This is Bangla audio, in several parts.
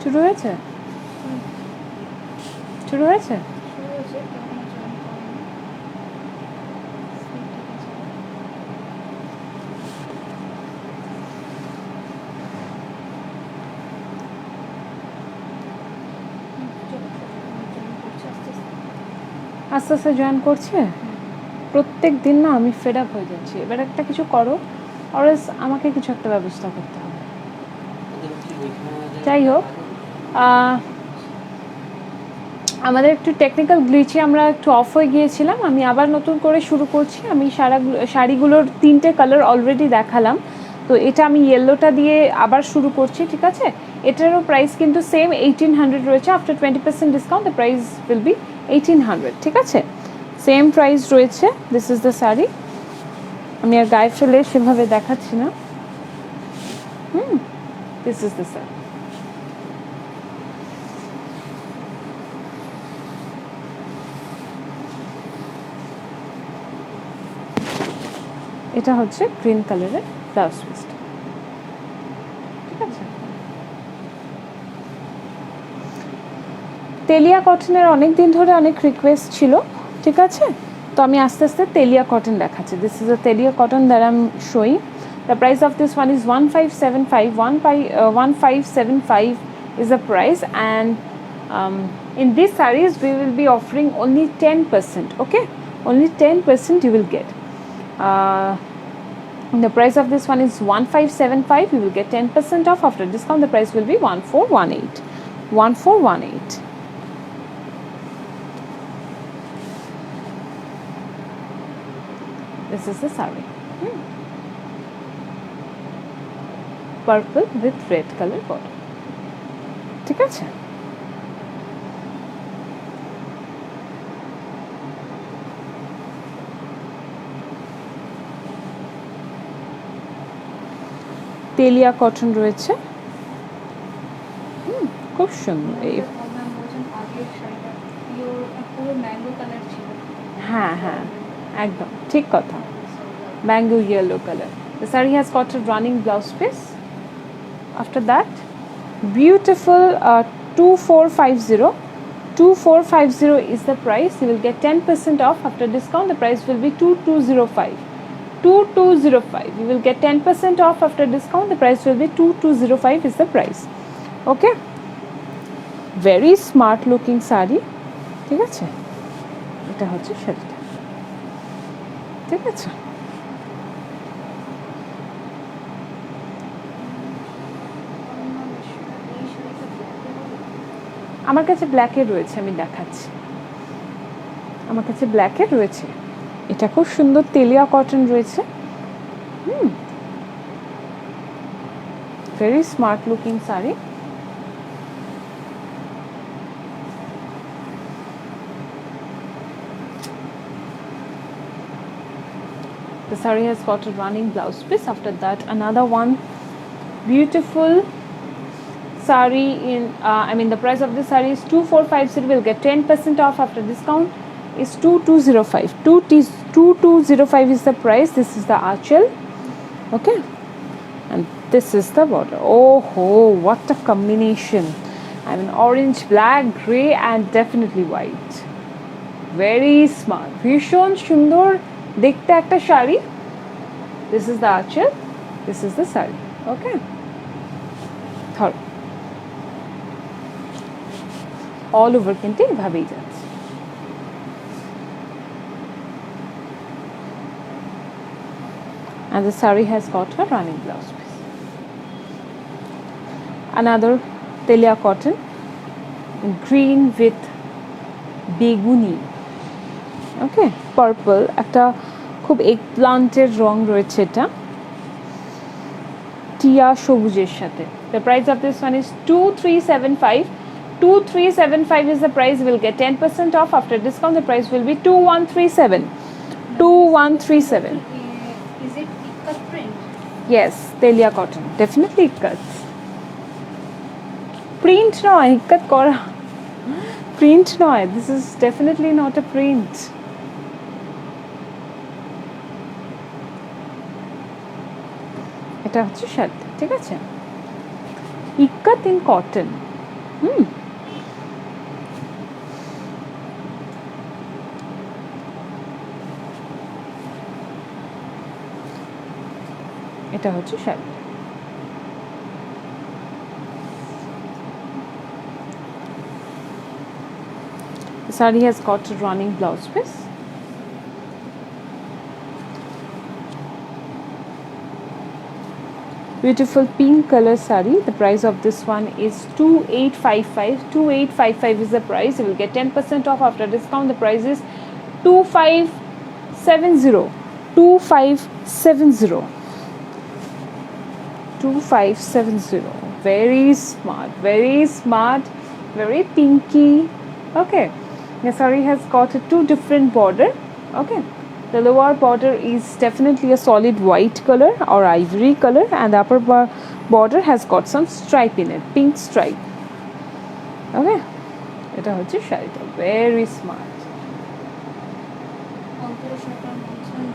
শুরু হয়েছে? শুরু হয়েছে? আস্তে আস্তে জয়েন করছে। প্রত্যেক দিন না আমি ফেড আপ হয়ে যাচ্ছি। এবার একটা কিছু করো, অরেস আমাকে কিছু একটা ব্যবস্থা করতে হবে। যাই হোক, আমাদের একটু টেকনিক্যাল গ্লিচে আমরা একটু অফ হয়ে গিয়েছিলাম। আমি আবার নতুন করে শুরু করছি। আমি শাড়িগুলোর 3টে কালার অলরেডি দেখালাম, তো এটা আমি ইয়েলোটা দিয়ে আবার শুরু করছি, ঠিক আছে? এটারও প্রাইস কিন্তু সেম 1800 রয়েছে। After 20% discount the price will be 1800, ঠিক আছে? সেম প্রাইস রয়েছে। This is the sari. আমি আর গায়ে ফেলে সেভাবে দেখাচ্ছি না। This is the sari. এটা হচ্ছে গ্রিন কালারের ব্লাউজ পিসটা, ঠিক আছে? তেলিয়া কটনের অনেক দিন ধরে অনেক রিকোয়েস্ট ছিল, ঠিক আছে? তো আমি আস্তে আস্তে তেলিয়া কটন দেখাচ্ছি। This is a Telia cotton that I am showing. The price of this one is 1575. 1575 is the price, and in these sarees we will be offering only 10%. Okay, only 10% you will get. The price of this one is 1575. You will get 10% off. After discount the price will be 1418. 1418. This is the saree. Purple with red color border. ঠিক আছে? তেলিয়া কটন রয়েছে, খুব সুন্দর। হ্যাঁ হ্যাঁ, একদম ঠিক কথা। Mango yellow color. The saree has got a running blouse piece. After that, beautiful 2450. 2450 is the price. You will get 10% off. After discount the price will be 2205. 2205. You will get 10% off. After discount the price will be 2205 is the price. Okay, very smart looking saree, ঠিক আছে? এটা হচ্ছে শাড়িটা, ঠিক আছে? আমার কাছে ব্ল্যাকে রয়েছে, আমি দেখাচ্ছি। আমার কাছে ব্ল্যাকে রয়েছে। এটা খুব সুন্দর তেলিয়া কটন রয়েছে। Very smart looking sari. The saree has got a running blouse piece. After that, another one beautiful saree in the price of this saree is 2450. Will get 10% off. After discount is 2205. 2205 is the price. This is the achal, okay, and this is the border. Oh ho, what a combination! I mean, orange, black, grey, and definitely white. Very smart. ভীষণ সুন্দর দেখতে একটা sari. This is the achal. This is the saree. Okay. ধরো all over কিন্তু এভাবেই যাচ্ছে। And the saree has got a running blouse piece. Another telia cotton in green with beguni. Okay, purple. একটা খুব এগপ্লান্টের রং রয়েছে এটা, টিয়া সবুজের সাথে। The price of this one is 2375. 2375 is the price. Will get 10% off. After discount the price will be 2137. 2137. Is it ikat print? Yes, telia cotton. Definitely ikat. Print নয়, ikat করা। Print নয়, this is definitely not a print. এটা হচ্ছে শাড়ি, ঠিক আছে? ইক্কাত ইন কটন, এটা হচ্ছে sari. The saree has got a running blouse piece. Beautiful pink color saree. The price of this one is 2855. 2855 is the price. You will get 10% off after discount. The price is 2570. 2570. 2570. Very smart. Very smart. Very pinky. Okay. The saree has got a two different border. Okay. The lower border is definitely a solid white color or ivory color, and the upper border has got some stripe in it, pink stripe. Okay, এটা হচ্ছে শাড়িটা, very smart.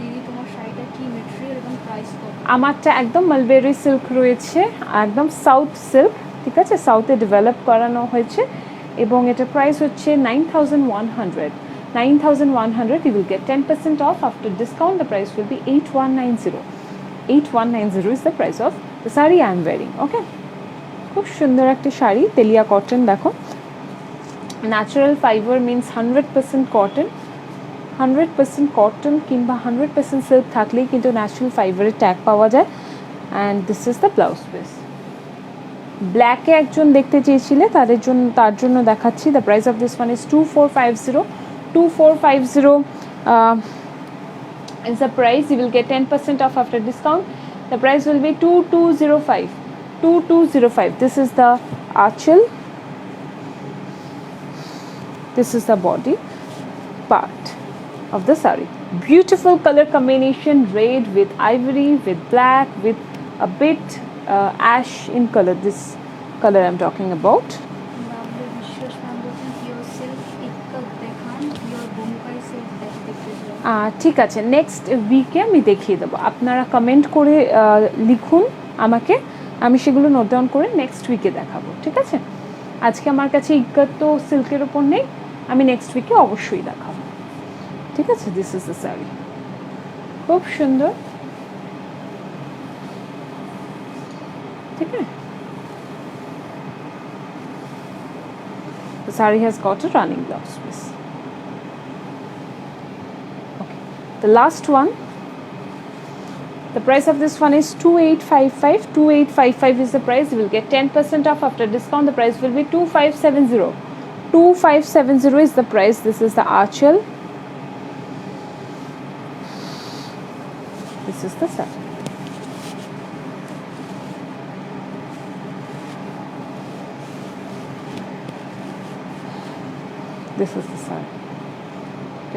দিদি তোমার শাড়িটা কি ম্যাটেরিয়াল এবং প্রাইস কত? আমারটা একদম মালবেরি সিল্ক রয়েছে, একদম সাউথ সিল্ক, ঠিক আছে, সাউথে ডেভেলপ করানো হয়েছে, এবং এটা প্রাইস হচ্ছে 9100. 9100. You will get 10% off after discount. The price will be 8190. 8190 is the price of the saree I am wearing. Okay, খুব সুন্দর একটা শাড়ি, তেলিয়া কটন। দেখো, natural fibre means 100% cotton. 100% cotton কিংবা 100% সিল্ক থাকলেই কিন্তু ন্যাচারাল ফাইবারের ট্যাগ পাওয়া যায়। And this is the blouse piece. ব্ল্যাকে একজন দেখতে চেয়েছিলে, তার জন্য দেখাচ্ছি। The price of this one is 2450. 2450 is the price. You will get 10% off after discount. The price will be 2205. 2205. This is the archel. This is the body part of the saree. Beautiful color combination, red with ivory, with black, with a bit ash in color. This color I'm talking about. ঠিক আছে, নেক্সট উইকে আমি দেখিয়ে দেবো। আপনারা কমেন্ট করে লিখুন আমাকে, আমি সেগুলো নোট ডাউন করে নেক্সট উইকে দেখাবো, ঠিক আছে। আজকে আমার কাছে ইক্কাত তো সিল্কের ওপর নেই, আমি নেক্সট উইকে অবশ্যই দেখাবো, ঠিক আছে। দিস ইজ দ্য শাড়ি, খুব সুন্দর, ঠিক আছে। The saree has got a running blouse piece. The last one, the price of this one is 2855. 2855 is the price. You will get 10% off after discount. The price will be 2570. 2570 is the price. This is the archel. This is the saree. This is the saree.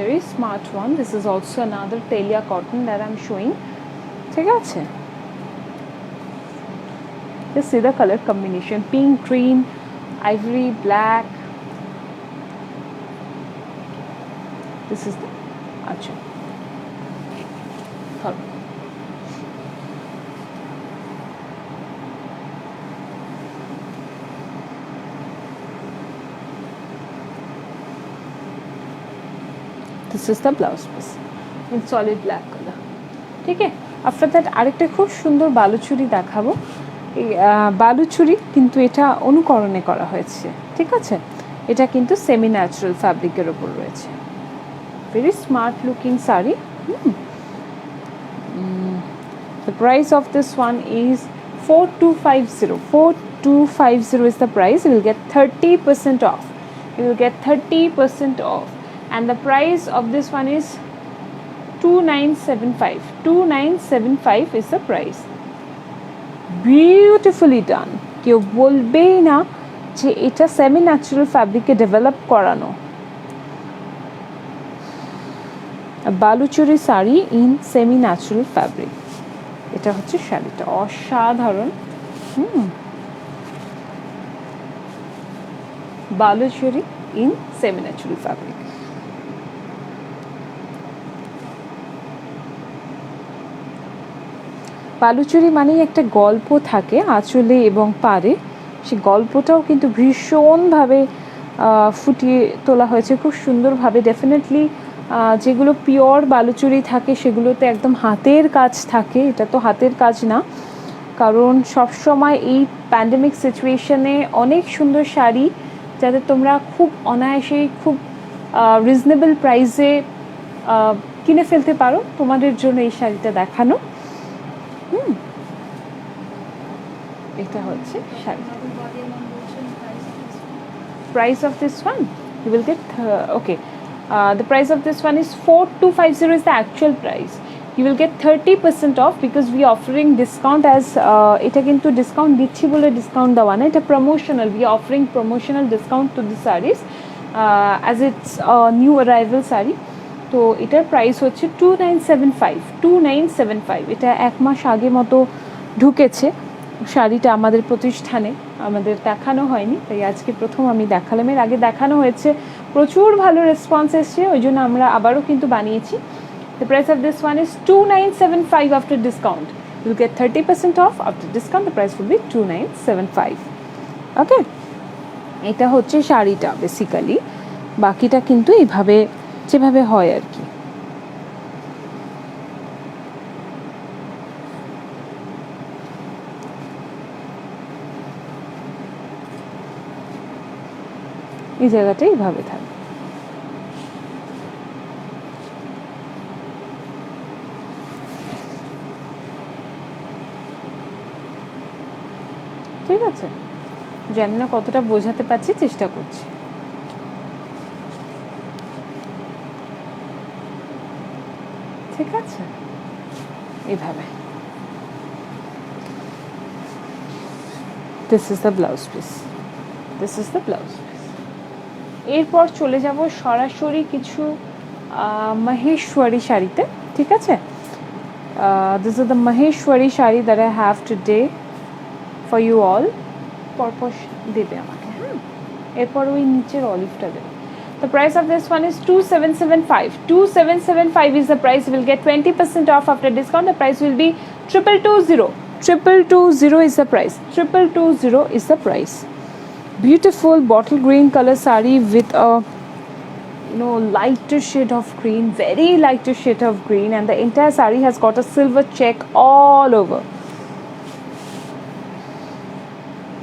Very smart one. This is also another Telia cotton that I'm showing. ঠিক আছে, just see the color combination, pink, green, ivory, black. This is the archer. This is the blouse piece in solid black color. ঠিক আছে, আফটার দ্যাট আরেকটা খুব সুন্দর বালুচুরি দেখাবো। এই বালুচুরি কিন্তু এটা অনুকরণে করা হয়েছে, ঠিক আছে। এটা কিন্তু সেমি ন্যাচারাল ফ্যাব্রিকের ওপর রয়েছে। Very smart looking sari. The price of this one is 4250. 4250 is the price. You will get 30% off. You will get 30% off. And the price of this one is 2975. 2975 is the price. Beautifully done. কেউ বলবেই না যে এটা সেমি ন্যাচারাল ফ্যাব্রিকে ডেভেলপ করানো। Baluchari sari in semi natural fabric, এটা হচ্ছে শাড়িটা, অসাধারণ। Baluchari in semi natural fabric. Baluchari মানেই একটা গল্প থাকে আঁচলে এবং পাড়ে, সেই গল্পটাও কিন্তু ভীষণভাবে ফুটিয়ে তোলা হয়েছে খুব সুন্দরভাবে। ডেফিনেটলি যেগুলো পিওর বালুচুরি থাকে সেগুলোতে একদম হাতের কাজ থাকে, এটা তো হাতের কাজ না, কারণ সবসময় এই প্যান্ডেমিক সিচুয়েশনে অনেক সুন্দর শাড়ি যাতে তোমরা খুব অনায়াসেই খুব রিজনেবল প্রাইসে কিনে ফেলতে পারো, তোমাদের জন্য এই শাড়িটা দেখানো। এটা হচ্ছে sari. Price of this one, you will get okay. The price of this one is 4250 is the actual price. You will get 30% off because we are offering discount as এটা কিন্তু ডিসকাউন্ট দিচ্ছি বলে ডিসকাউন্ট দেওয়া না, এটা promotional. We are offering promotional discount to the sarees as it's a new arrival saree. তো এটার প্রাইস হচ্ছে 2975 এটা 1 মাস আগে মতো ঢুকেছে শাড়িটা আমাদের প্রতিষ্ঠানে, আমাদের দেখানো হয়নি, তাই আজকে প্রথম আমি দেখালাম। এর আগে দেখানো হয়েছে, প্রচুর ভালো রেসপন্স এসছে, ওই জন্য আমরা আবারও কিন্তু বানিয়েছি। The price of this one is 2975 after discount. You'll get 30% off. After discount the price will be 2975. Okay, এটা হচ্ছে শাড়িটা বেসিক্যালি, বাকিটা কিন্তু এইভাবে যেভাবে হয় আর কি। এই জায়গাটা এইভাবে থাকবে। ঠিক আছে, জানি না কতটা বোঝাতে পারছি, চেষ্টা করছি। ঠিক আছে, এইভাবে। This is the blouse piece. This is the blouse piece. এরপর চলে যাব সরাসরি কিছু মহেশ্বরী শাড়িতে। ঠিক আছে, this is the Maheshwari sari that I have today for you all. পরপর দেবে আমাকে, হ্যাঁ, এরপর ওই নিচের অলিভটা দেবে। The price of this one is 2775. 2775 is the price. You will get 20% off after discount. The price will be 2220. 2220 is the price. 2220 is the price. Beautiful bottle green color saree with a lighter shade of green, very lighter shade of green, and the entire saree has got a silver check all over.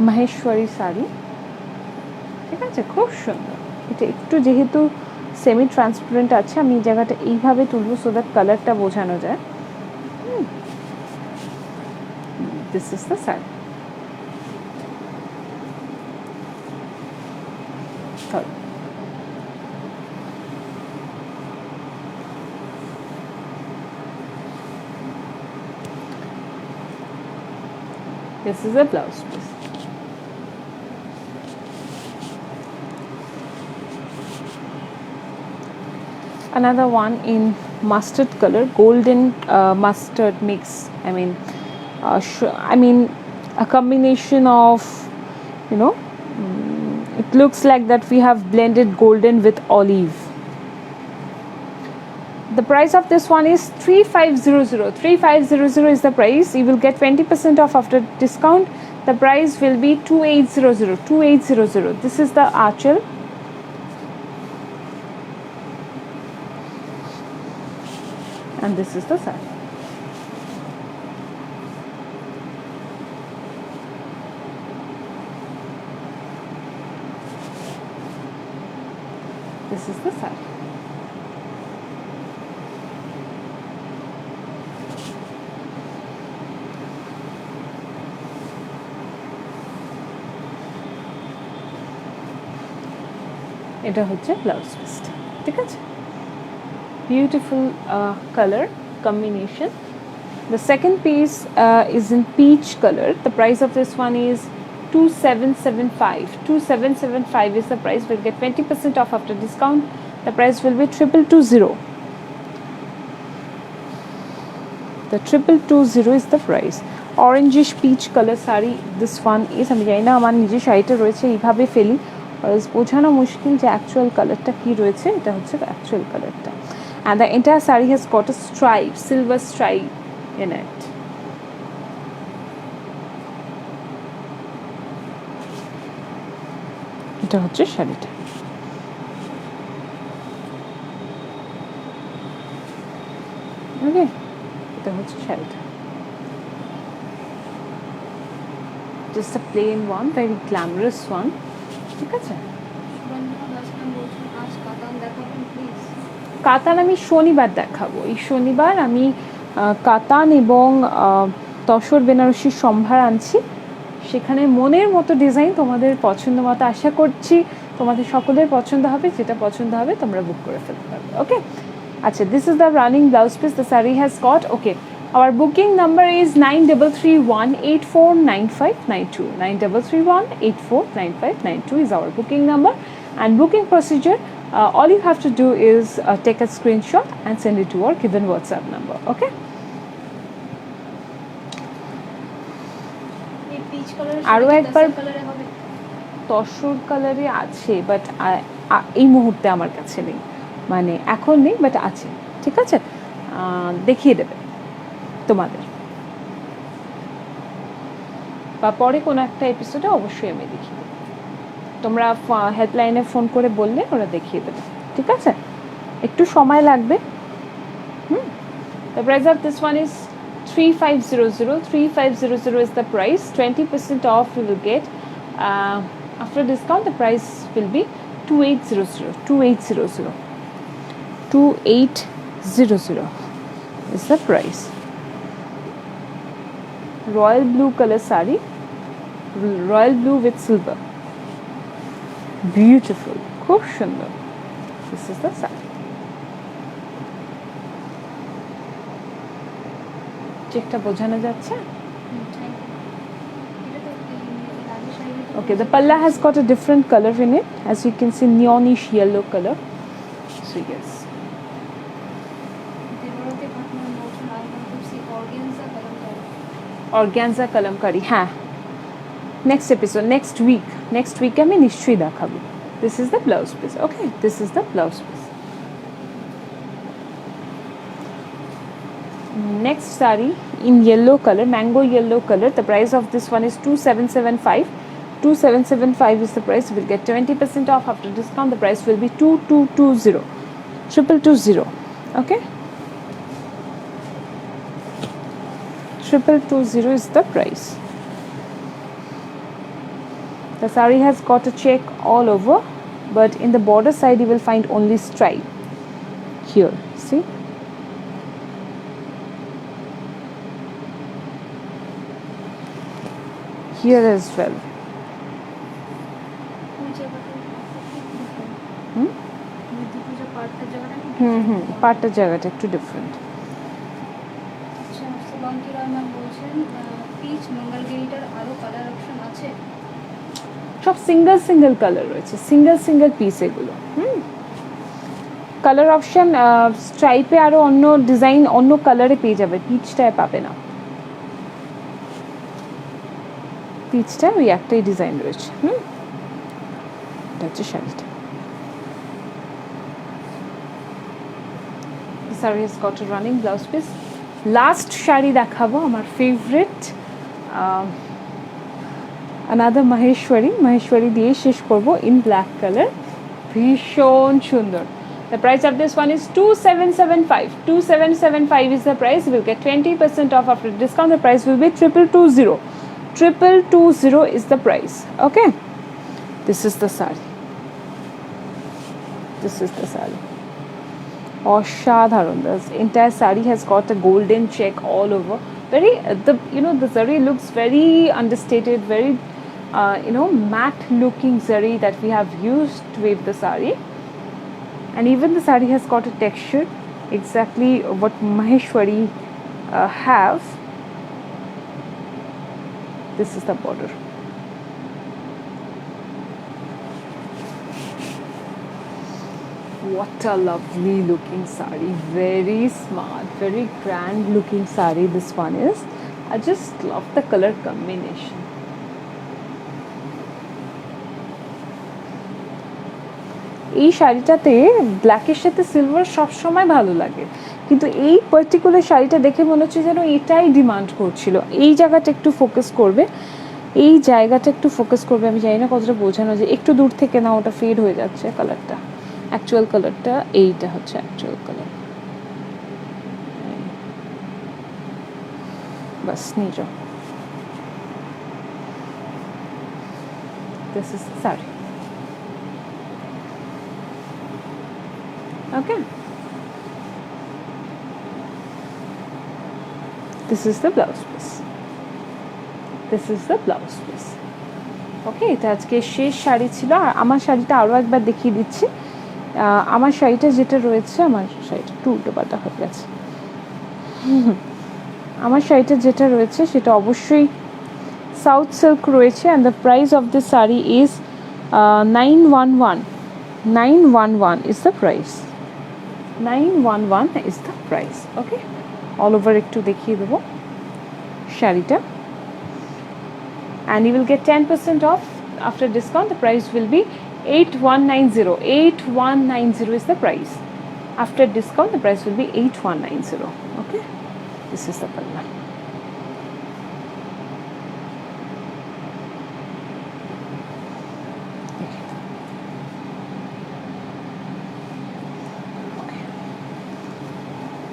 Maheshwari saree. ঠিক আছে, খুব সুন্দর। এটা একটু যেহেতু সেমি ট্রান্সপারেন্ট আছে, আমি এই জায়গাটা এইভাবে তুলবো সো দ্যাট কালারটা বোঝানো যায়। This is the sari. This is a blouse piece. Another one in mustard color, golden mustard mix. I mean a combination of, it looks like that we have blended golden with olive. The price of this one is 3500. 3500 is the price. You will get 20% off after discount. The price will be 2800. 2800. This is the archel. And this is the saree. This is the saree. এটা হচ্ছে ব্লাউজ পিসটা। ঠিক আছে, beautiful color combination. The second piece is in peach color. The price of this one is 2775. 2775 is the price. We'll get 20% off after discount. The price will be 2220. The 2220 is the price. Orangish peach color saree. This one is, আমি জানি না আমার নিজের শাড়িটা রয়েছে এইভাবে ফেলি, বোঝানো মুশকিল যে অ্যাকচুয়াল কালারটা কি রয়েছে। এটা হচ্ছে অ্যাকচুয়াল কালারটা। And the entire saree has got a stripe, silver stripe in it. এটা হচ্ছে শাড়িটা। ওকে, এটা হচ্ছে শাড়িটা। Just a plain one, very glamorous one. ঠিক আছে, সুরঞ্জনা দাস ম্যাম বলছেন আজ কাতান দেখাবেন প্লিজ। কাতান আমি শনিবার দেখাবো। এই শনিবার আমি কাতান এবং তসর বেনারসির সম্ভার আনছি। সেখানে মনের মতো ডিজাইন তোমাদের পছন্দ মতো, আশা করছি তোমাদের সকলের পছন্দ হবে। যেটা পছন্দ হবে তোমরা বুক করে ফেলতে পারবে। ওকে, আচ্ছা, this is the running blouse piece the sari has got. Okay, our booking number is 9331849592. 9331849592 is our booking number. And booking procedure, all you have to do is take a screenshot and send it to our given WhatsApp number. Okay, এই পিচ কালারের আরো সাথে একবার কালারে হবে। তসর কালারে আছে, বাট এই মুহূর্তে আমার কাছে নেই, মানে এখন নেই, বাট আছে। ঠিক আছে, দেখিয়ে দেবে তোমাদের, বা পরে কোনো একটা এপিসোডে অবশ্যই আমি দেখিয়ে দেবো। তোমরা হেল্পলাইনে ফোন করে বললে ওরা দেখিয়ে দেবে। ঠিক আছে, একটু সময় লাগবে। The price of this one is 3500. 3500 is the price. 20% off we will get. After discount, the price will be 2800. 2800. 2800 is the price. Royal blue color sari. Royal blue with silver. Beautiful. খুব সুন্দর। This is the sari. চেকটা বোঝানো যাচ্ছে? Okay, the palla has got a different color in it. As you can see, neonish yellow color. So yes. Organza kalamkari. হ্যাঁ, next episode, next week আমি নিশ্চয়ই দেখাবো। This is the blouse piece. Okay, this is the blouse piece. Next saree in yellow color, mango yellow color. The price of this one is 2775. 2775 is the price. You will get 20% off after discount. The price will be 2220. 2220. Okay, 2220 is the price. The saree has got a check all over, but in the border side you will find only stripe here. See, here as well. পাটটার জায়গাটা একটু ডিফারেন্ট। আচ্ছা, শুভঙ্কি রয় ম্যাম বলছেন পিচ মঙ্গলগিরিটার আরো কালার অপশন আছে? সব সিঙ্গেল কালার রয়েছে, সিঙ্গেল পিস এগুলো। কালার অপশন স্ট্রাইপে আরো অন্য ডিজাইন, অন্য কালারে পেয়ে যাবে, পিচটায় পাবে না। পিচটা ওই একটাই ডিজাইন রয়েছে। এটা হচ্ছে শাড়িটা। Saree has got a running blouse piece. Last sari দেখাবো, আমার ফেভারিট, another মাহেশ্বরী দিয়ে শেষ করব, in black color, ভীষণ সুন্দর। The price of this one is 2775. 2775 is the price. You will get 20% off after discount. The price will be 2220. 2220 is the price. Okay, this is the saree. This is the saree. অসাধারণ। The entire saree has got a golden check all over. Very the zari looks very understated, very matte looking zari that we have used to weave the saree, and even the saree has got a texture exactly what Maheshwari have. This is the border. What a lovely looking saree, very smart, very grand looking saree this one is. I just love the color combination. এই শাড়িটাতে ব্ল্যাকের সাথে সিলভার সবসময় ভালো লাগে, কিন্তু এই পার্টিকুলার শাড়িটা দেখে মনে হচ্ছে যেন এটাই ডিমান্ড করছিল। এই জায়গাটা একটু ফোকাস করবে, এই জায়গাটা একটু ফোকাস করবে, আমি জানি না কতটা বোঝানো যায়, একটু দূর থেকে না, ওটা ফেড হয়ে যাচ্ছে কালারটা, অ্যাকচুয়াল কালারটা এইটা হচ্ছে অ্যাকচুয়াল কালার। বাস নিয়ে যাও। This is the saree. Okay. This is the blouse piece. This is the blouse piece. Okay, এটা আজকে শেষ শাড়ি ছিল। আর আমার শাড়িটা আরও একবার দেখিয়ে দিচ্ছি। আমার শাড়িটা যেটা রয়েছে, আমার শাড়িটা একটু উল্টোপাল্টা হয়ে গেছে। আমার শাড়িটা যেটা রয়েছে সেটা অবশ্যই সাউথ সিল্ক রয়েছে, and the price of this sari is 911. 911 is the price. 911 is the price. Okay, all over একটু দেখিয়ে দেবো শাড়িটা, and you will get 10% off after discount. The price will be 8190. 8190 is the price. After discount, the price will be 8190. Okay, this is the pallu.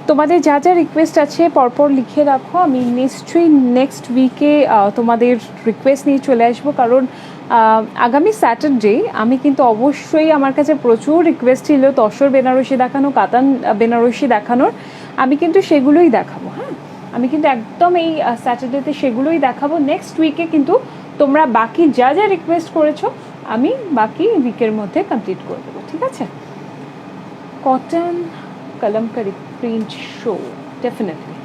তোমাদের যা যা রিকোয়েস্ট আছে পরপর লিখে রাখো, আমি নিশ্চয়ই নেক্সট উইকে তোমাদের রিকোয়েস্ট নিয়ে চলে আসবো, কারণ আগামী স্যাটারডে আমি কিন্তু অবশ্যই, আমার কাছে প্রচুর রিকোয়েস্ট ছিল তসর বেনারসি দেখানো, কাতান বেনারসি দেখানোর, আমি কিন্তু সেগুলোই দেখাবো। হ্যাঁ, আমি কিন্তু একদম এই স্যাটারডেতে সেগুলোই দেখাবো। নেক্সট উইকে কিন্তু তোমরা বাকি যা যা রিকোয়েস্ট করেছো আমি বাকি উইকের মধ্যে কমপ্লিট করে দেবো, ঠিক আছে? Cotton kalamkari print show, definitely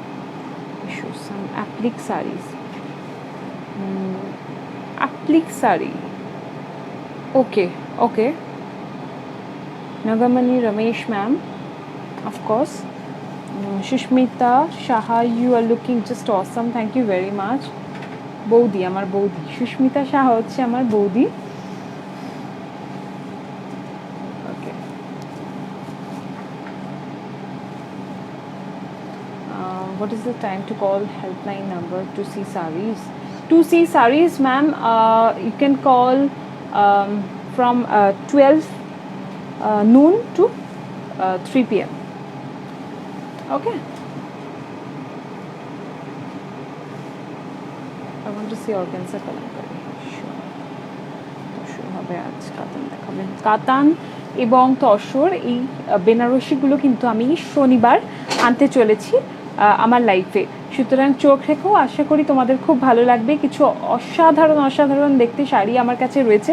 show some applique sarees. Applique saree, okay. Nagamani Ramesh ma'am, of course. Shushmita Shaha, you are looking just awesome, thank you very much. Boudi, amar boudi, Shushmita Shaha hocche amar boudi. What is the time to call helpline number to see sarees? To see sarees, ma'am, you can call from 12 noon to 3 p.m. Okay. I want to see organza kalamkari. Sure হবে আজ কাতান দেখাবেন। কাতান এবং তসর এই বেনারসিগুলো কিন্তু আমি শনিবার আনতে চলেছি আমার লাইফে, সুতরাং চোখ রেখো, আশা করি তোমাদের খুব ভালো লাগবে। কিছু অসাধারণ দেখতে শাড়ি আমার কাছে রয়েছে,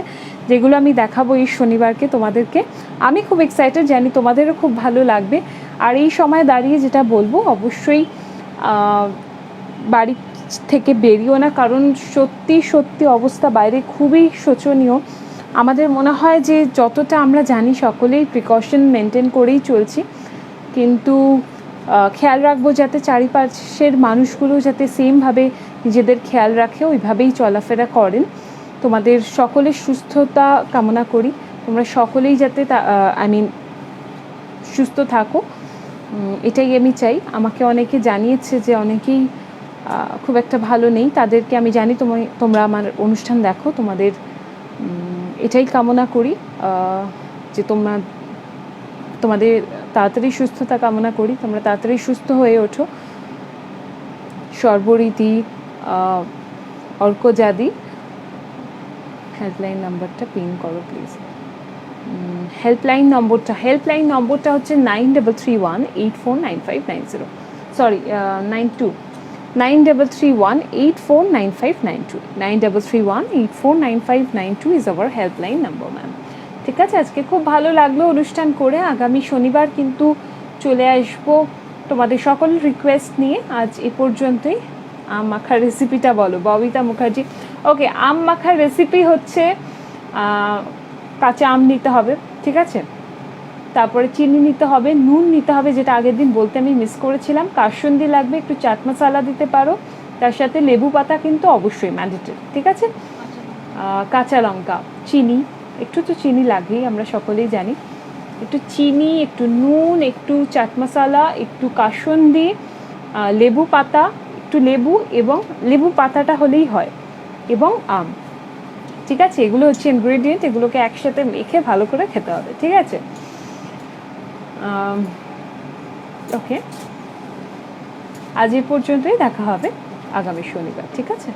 যেগুলো আমি দেখাবো এই শনিবারকে তোমাদেরকে। আমি খুব এক্সাইটেড, জানি তোমাদেরও খুব ভালো লাগবে। আর এই সময় দাঁড়িয়ে যেটা বলবো, অবশ্যই বাড়ি থেকে বেরিও না, কারণ সত্যি অবস্থা বাইরে খুবই শোচনীয়। আমাদের মনে হয় যে যতটা আমরা জানি সকলেই প্রিকশন মেনটেন করেই চলছি, কিন্তু খেয়াল রাখবো যাতে চারিপাশের মানুষগুলো যাতে সেমভাবে নিজেদের খেয়াল রাখে, ওইভাবেই চলাফেরা করেন। তোমাদের সকলের সুস্থতা কামনা করি, তোমরা সকলেই যাতে সুস্থ থাকো, এটাই আমি চাই। আমাকে অনেকে জানিয়েছে যে অনেকেই খুব একটা ভালো নেই, তাদেরকে আমি জানি তোমরা আমার অনুষ্ঠান দেখো, তোমাদের এটাই কামনা করি যে তোমাদের তাড়াতাড়ি সুস্থতা কামনা করি, তোমরা তাড়াতাড়ি সুস্থ হয়ে ওঠো। সর্বরীতি, অর্কজাদি, হেল্পলাইন নাম্বারটা পিন করো প্লিজ। হেল্পলাইন নম্বরটা হচ্ছে 9331849590, sorry 9331849592, 9331849592 is our helpline number ma'am. ঠিক আছে, আজকে খুব ভালো লাগলো অনুষ্ঠান করে। আগামী শনিবার কিন্তু চলে আসবো তোমাদের সকল রিকোয়েস্ট নিয়ে। আজ এ পর্যন্তই। আম মাখার রেসিপিটা বলো ববিতা মুখার্জি। ওকে, আম মাখার রেসিপি হচ্ছে কাঁচা আম নিতে হবে, ঠিক আছে, তারপরে চিনি নিতে হবে, নুন নিতে হবে, যেটা আগের দিন বলতে আমি মিস করেছিলাম, কাসুন্দি লাগবে, একটু চাট মশলা দিতে পারো, তার সাথে লেবু পাতা কিন্তু অবশ্যই ম্যান্ডেটরি, ঠিক আছে, কাঁচা লঙ্কা, চিনি, একটু তো চিনি লাগেই, আমরা সকলেই জানি, একটু চিনি, একটু নুন, একটু চাট মশলা, একটু কাসুন্দি, লেবু পাতা, একটু লেবু, এবং লেবু পাতাটা হলেই হয়, এবং আম। ঠিক আছে, এগুলো হচ্ছে ইনগ্রেডিয়েন্ট, এগুলোকে একসাথে মেখে ভালো করে খেতে হবে। ঠিক আছে, ওকে, আজ এই পর্যন্তই, দেখা হবে আগামী শনিবার। ঠিক আছে।